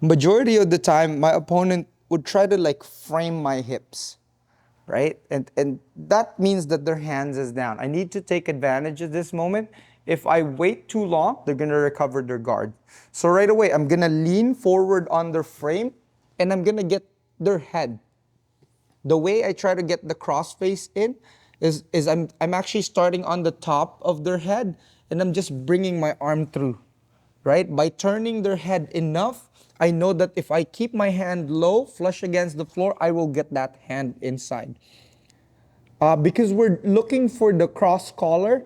Majority of the time, my opponent would try to like frame my hips, right? And that means that their hands is down. I need to take advantage of this moment. If I wait too long, they're gonna recover their guard. So right away, I'm gonna lean forward on their frame and I'm gonna get their head. The way I try to get the cross face in is I'm actually starting on the top of their head and I'm just bringing my arm through, right? By turning their head enough, I know that if I keep my hand low, flush against the floor, I will get that hand inside. Because we're looking for the cross collar,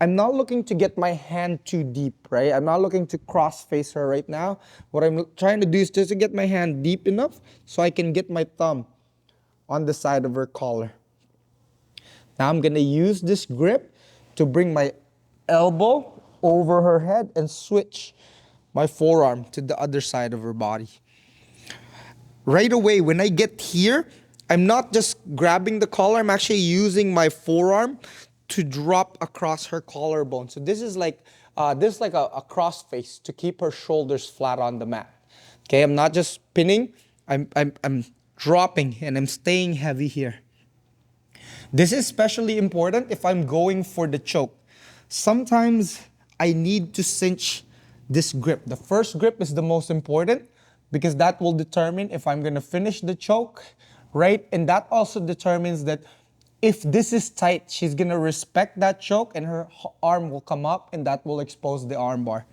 I'm not looking to get my hand too deep, right? I'm not looking to cross face her right now. What I'm trying to do is just to get my hand deep enough so I can get my thumb on the side of her collar. Now I'm gonna use this grip to bring my elbow over her head and switch my forearm to the other side of her body. Right away, when I get here, I'm not just grabbing the collar, I'm actually using my forearm to drop across her collarbone. So this is like a cross face to keep her shoulders flat on the mat. Okay, I'm not just pinning, I'm dropping and I'm staying heavy here. This is especially important if I'm going for the choke. Sometimes I need to cinch this grip. The first grip is the most important because that will determine if I'm gonna finish the choke, right? And that also determines that if this is tight, she's gonna respect that choke and her arm will come up and that will expose the arm bar.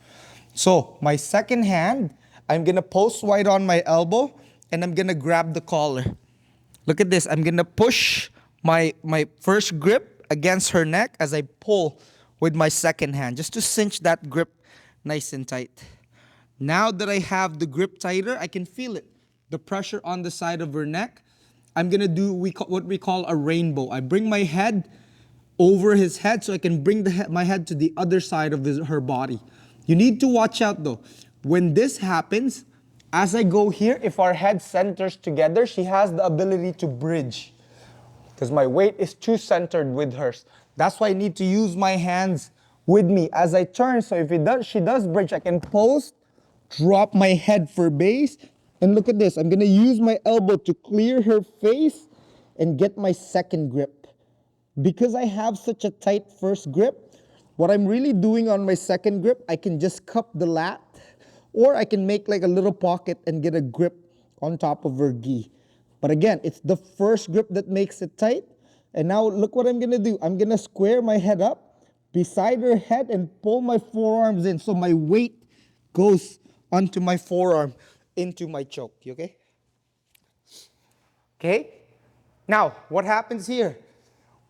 So my second hand, I'm gonna post wide on my elbow and I'm gonna grab the collar. Look at this, I'm gonna push my first grip against her neck as I pull with my second hand, just to cinch that grip nice and tight. Now that I have the grip tighter, I can feel it. The pressure on the side of her neck. I'm gonna do what we call a rainbow. I bring my head over his head so I can bring my head to the other side of her body. You need to watch out though. When this happens, as I go here, if our head centers together, she has the ability to bridge because my weight is too centered with hers. That's why I need to use my hands with me as I turn. So if she does bridge, I can post, drop my head for base, and look at this. I'm gonna use my elbow to clear her face and get my second grip. Because I have such a tight first grip, what I'm really doing on my second grip, I can just cup the lat, or I can make like a little pocket and get a grip on top of her gi. But again, it's the first grip that makes it tight. And now look what I'm gonna do. I'm gonna square my head up beside her head and pull my forearms in so my weight goes onto my forearm into my choke, okay? Okay? Now, what happens here?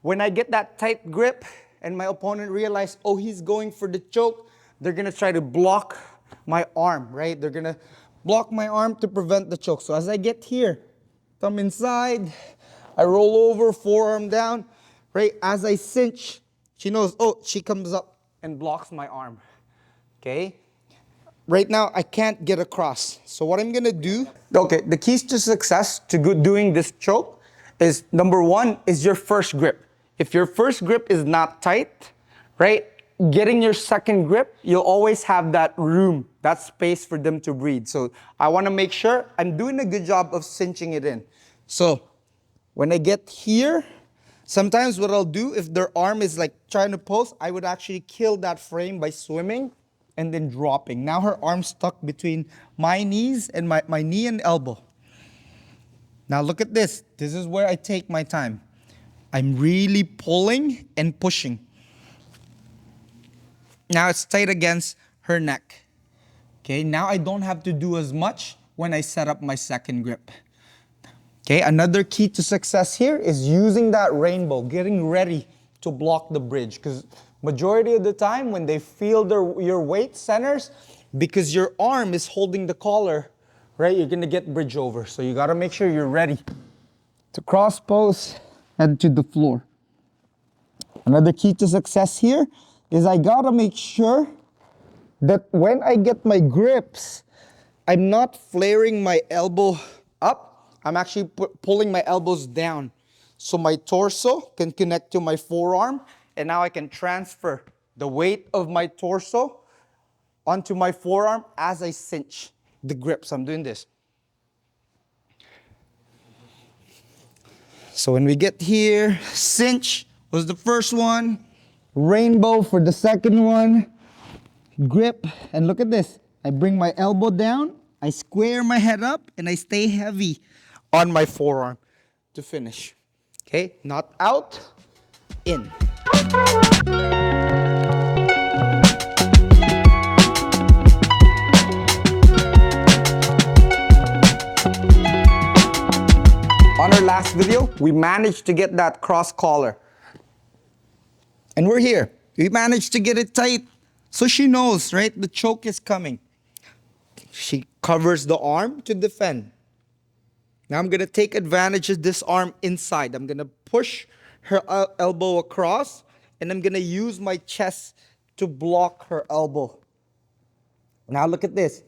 When I get that tight grip and my opponent realizes, oh, he's going for the choke, they're gonna try to block my arm, right? They're gonna block my arm to prevent the choke. So as I get here, thumb inside, I roll over, forearm down, right? As I cinch, she knows, oh, she comes up and blocks my arm, okay? Right now, I can't get across. So what I'm gonna do, okay, the keys to success to doing this choke is, number one, is your first grip. If your first grip is not tight, right, getting your second grip, you'll always have that room, that space for them to breathe. So I wanna make sure I'm doing a good job of cinching it in. So when I get here, sometimes what I'll do, if their arm is like trying to post, I would actually kill that frame by swimming and then dropping. Now her arm's stuck between my knees and my knee and elbow. Now look at this. This is where I take my time. I'm really pulling and pushing. Now it's tight against her neck. Okay, now I don't have to do as much when I set up my second grip. Okay, another key to success here is using that rainbow, getting ready to block the bridge. Because majority of the time when they feel your weight centers, because your arm is holding the collar, right, you're gonna get bridge over. So you gotta make sure you're ready to cross pose and to the floor. Another key to success here is I gotta make sure that when I get my grips, I'm not flaring my elbow up. I'm actually pulling my elbows down so my torso can connect to my forearm, and now I can transfer the weight of my torso onto my forearm as I cinch the grips. I'm doing this. So when we get here, cinch was the first one, rainbow for the second one, grip, and look at this. I bring my elbow down, I square my head up, and I stay heavy on my forearm to finish. Okay, not out, in. On our last video, we managed to get that cross collar. And we're here. We managed to get it tight. So she knows, right? The choke is coming. She covers the arm to defend. Now I'm going to take advantage of this arm inside. I'm going to push her elbow across, and I'm going to use my chest to block her elbow. Now look at this.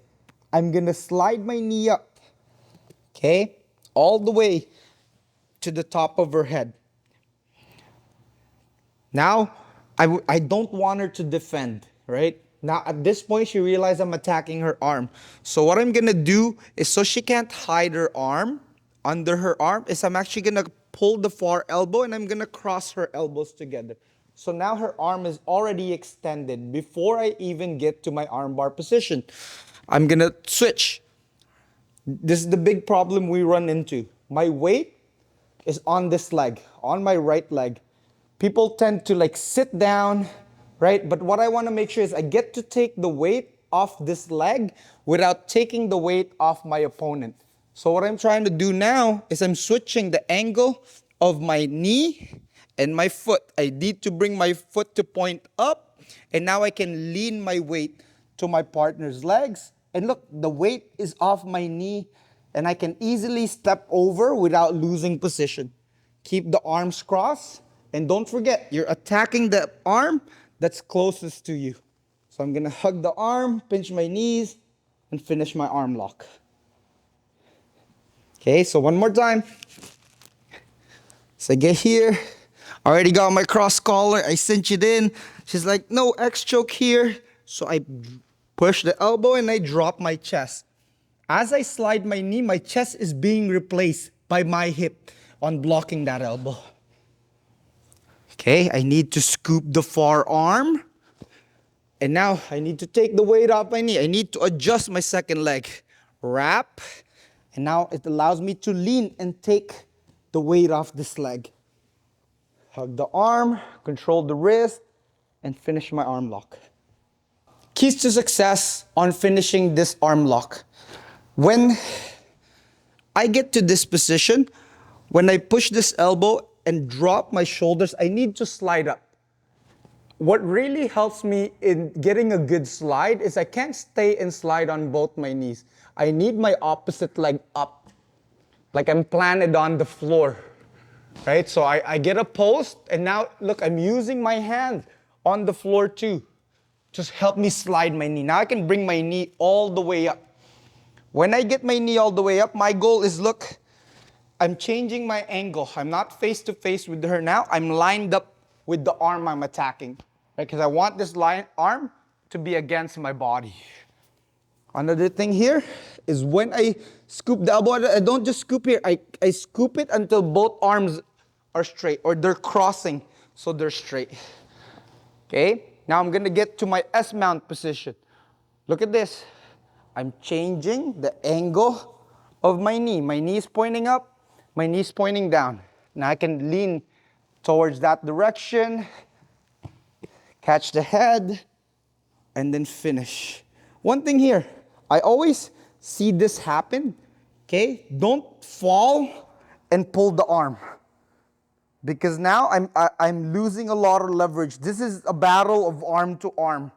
I'm going to slide my knee up, okay, all the way to the top of her head. Now, I don't want her to defend, right? Now, at this point, she realized I'm attacking her arm. So what I'm going to do is, so she can't hide her arm, under her arm, is I'm actually going to pull the far elbow and I'm going to cross her elbows together. So now her arm is already extended before I even get to my armbar position. I'm going to switch. This is the big problem we run into. My weight is on this leg, on my right leg. People tend to like sit down, right? But what I want to make sure is I get to take the weight off this leg without taking the weight off my opponent. So what I'm trying to do now is I'm switching the angle of my knee and my foot. I need to bring my foot to point up, and now I can lean my weight to my partner's legs. And look, the weight is off my knee, and I can easily step over without losing position. Keep the arms crossed, and don't forget, you're attacking the arm that's closest to you. So I'm gonna hug the arm, pinch my knees, and finish my arm lock. Okay, so one more time. So I get here, already got my cross collar, I cinch it in. She's like, no, X choke here. So I push the elbow and I drop my chest. As I slide my knee, my chest is being replaced by my hip on blocking that elbow. Okay, I need to scoop the forearm. And now I need to take the weight off my knee. I need to adjust my second leg. Wrap. And now it allows me to lean and take the weight off this leg. Hug the arm, control the wrist, and finish my arm lock. Keys to success on finishing this arm lock. When I get to this position, when I push this elbow and drop my shoulders, I need to slide up. What really helps me in getting a good slide is I can't stay and slide on both my knees. I need my opposite leg up, like I'm planted on the floor, right? So I get a post, and now, look, I'm using my hand on the floor too. Just help me slide my knee. Now I can bring my knee all the way up. When I get my knee all the way up, my goal is, look, I'm changing my angle. I'm not face to face with her now. I'm lined up with the arm I'm attacking, right? Because I want this arm to be against my body. Another thing here is when I scoop the elbow, I don't just scoop here. I scoop it until both arms are straight, or they're crossing so they're straight. Okay, now I'm gonna get to my S-mount position. Look at this. I'm changing the angle of my knee. My knee is pointing up, my knee is pointing down. Now I can lean towards that direction, catch the head, and then finish. One thing here, I always see this happen, okay? Don't fall and pull the arm. Because now I'm losing a lot of leverage. This is a battle of arm to arm,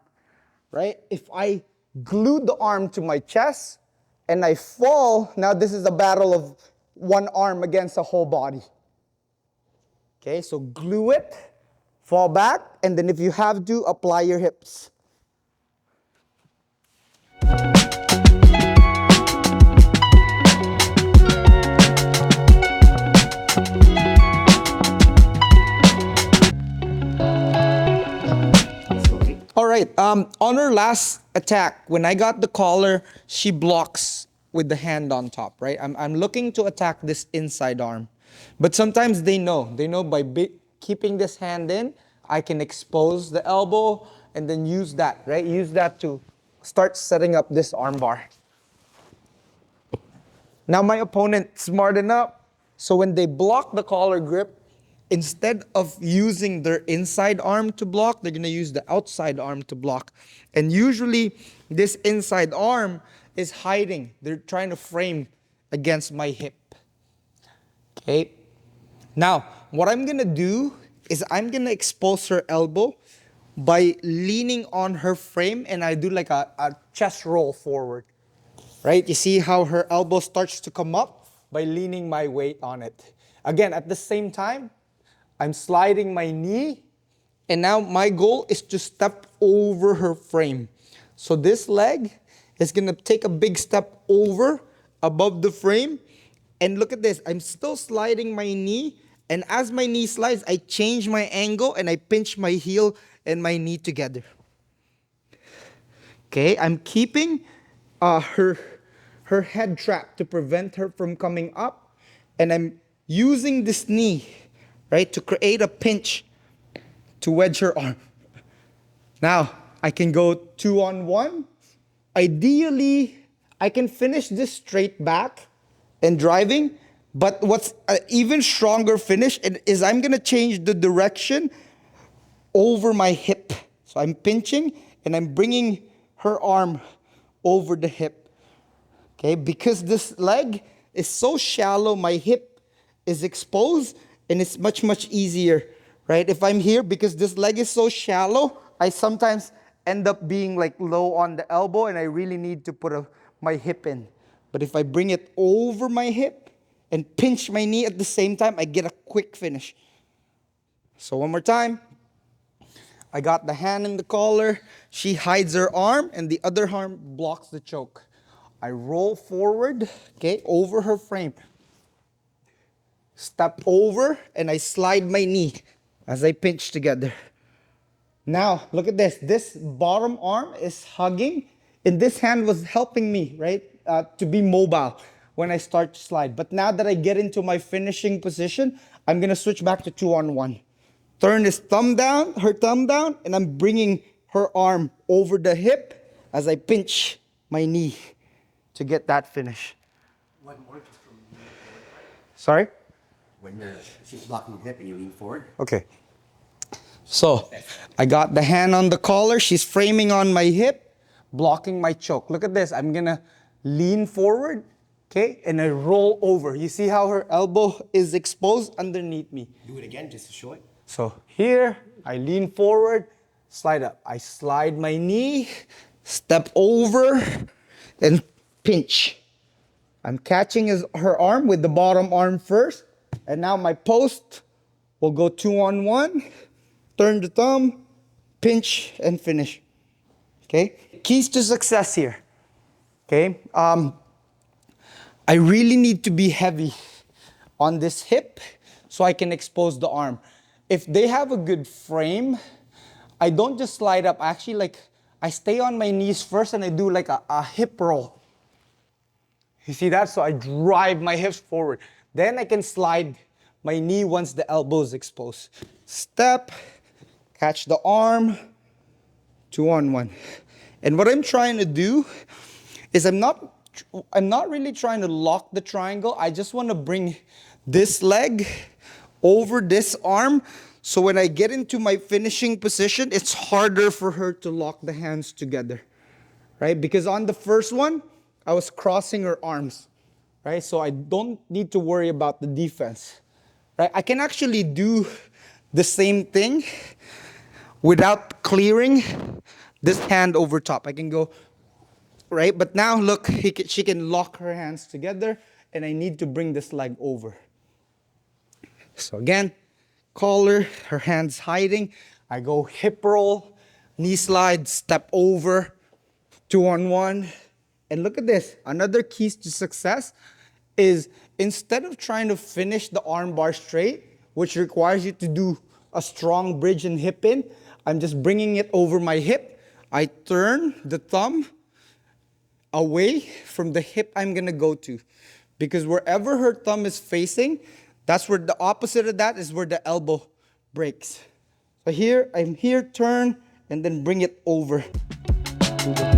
right? If I glue the arm to my chest and I fall, now this is a battle of one arm against a whole body. Okay, so glue it, fall back, and then if you have to, apply your hips. All right, on her last attack, when I got the collar, she blocks with the hand on top, right? I'm looking to attack this inside arm. But sometimes they know by keeping this hand in, I can expose the elbow and then use that, right? Use that to start setting up this arm bar. Now my opponent, smart enough, so when they block the collar grip, instead of using their inside arm to block, they're gonna use the outside arm to block. And usually this inside arm is hiding. They're trying to frame against my hip. Okay. Now, what I'm gonna do is I'm gonna expose her elbow by leaning on her frame, and I do like a chest roll forward. Right? You see how her elbow starts to come up by leaning my weight on it. Again, at the same time, I'm sliding my knee, and now my goal is to step over her frame. So this leg is gonna take a big step over above the frame, and look at this, I'm still sliding my knee, and as my knee slides, I change my angle and I pinch my heel and my knee together. Okay, I'm keeping her head trapped to prevent her from coming up, and I'm using this knee, right, to create a pinch to wedge her arm. Now, I can go 2-on-1. Ideally, I can finish this straight back and driving, but what's an even stronger finish is I'm gonna change the direction over my hip. So I'm pinching and I'm bringing her arm over the hip. Okay, because this leg is so shallow, my hip is exposed, and it's much, much easier, right? If I'm here, because this leg is so shallow, I sometimes end up being like low on the elbow, and I really need to put my hip in. But if I bring it over my hip and pinch my knee at the same time, I get a quick finish. So one more time. I got the hand in the collar. She hides her arm, and the other arm blocks the choke. I roll forward, okay, over her frame. Step over, and I slide my knee as I pinch together. Now, look at this. This bottom arm is hugging, and this hand was helping me, right, to be mobile when I start to slide. But now that I get into my finishing position, I'm going to switch back to 2-on-1. Turn his thumb down, her thumb down, and I'm bringing her arm over the hip as I pinch my knee to get that finish. One more just from you. Sorry? When she's blocking the hip and you lean forward. Okay. So, I got the hand on the collar. She's framing on my hip, blocking my choke. Look at this. I'm going to lean forward, okay, and I roll over. You see how her elbow is exposed underneath me. Do it again just to show it. So, here, I lean forward, slide up. I slide my knee, step over, and pinch. I'm catching her arm with the bottom arm first, and now my post will go 2-on-1. Turn the thumb, pinch, and finish. Okay? Keys to success here. Okay? I really need to be heavy on this hip so I can expose the arm. If they have a good frame, I don't just slide up. Actually, I stay on my knees first and I do like a hip roll. You see that? So I drive my hips forward. Then I can slide my knee once the elbow is exposed. Step. Catch the arm, 2-on-1. And what I'm trying to do is I'm not really trying to lock the triangle. I just want to bring this leg over this arm, so when I get into my finishing position, it's harder for her to lock the hands together, right? Because on the first one, I was crossing her arms, right? So I don't need to worry about the defense, right? I can actually do the same thing without clearing this hand over top. I can go, right? But now look, she can lock her hands together, and I need to bring this leg over. So again, collar, her hands hiding. I go hip roll, knee slide, step over, 2-on-1. And look at this. Another keys to success is instead of trying to finish the arm bar straight, which requires you to do a strong bridge and hip in, I'm just bringing it over my hip. I turn the thumb away from the hip I'm gonna go to. Because wherever her thumb is facing, that's where the opposite of that is where the elbow breaks. So here, I'm here, turn, and then bring it over to the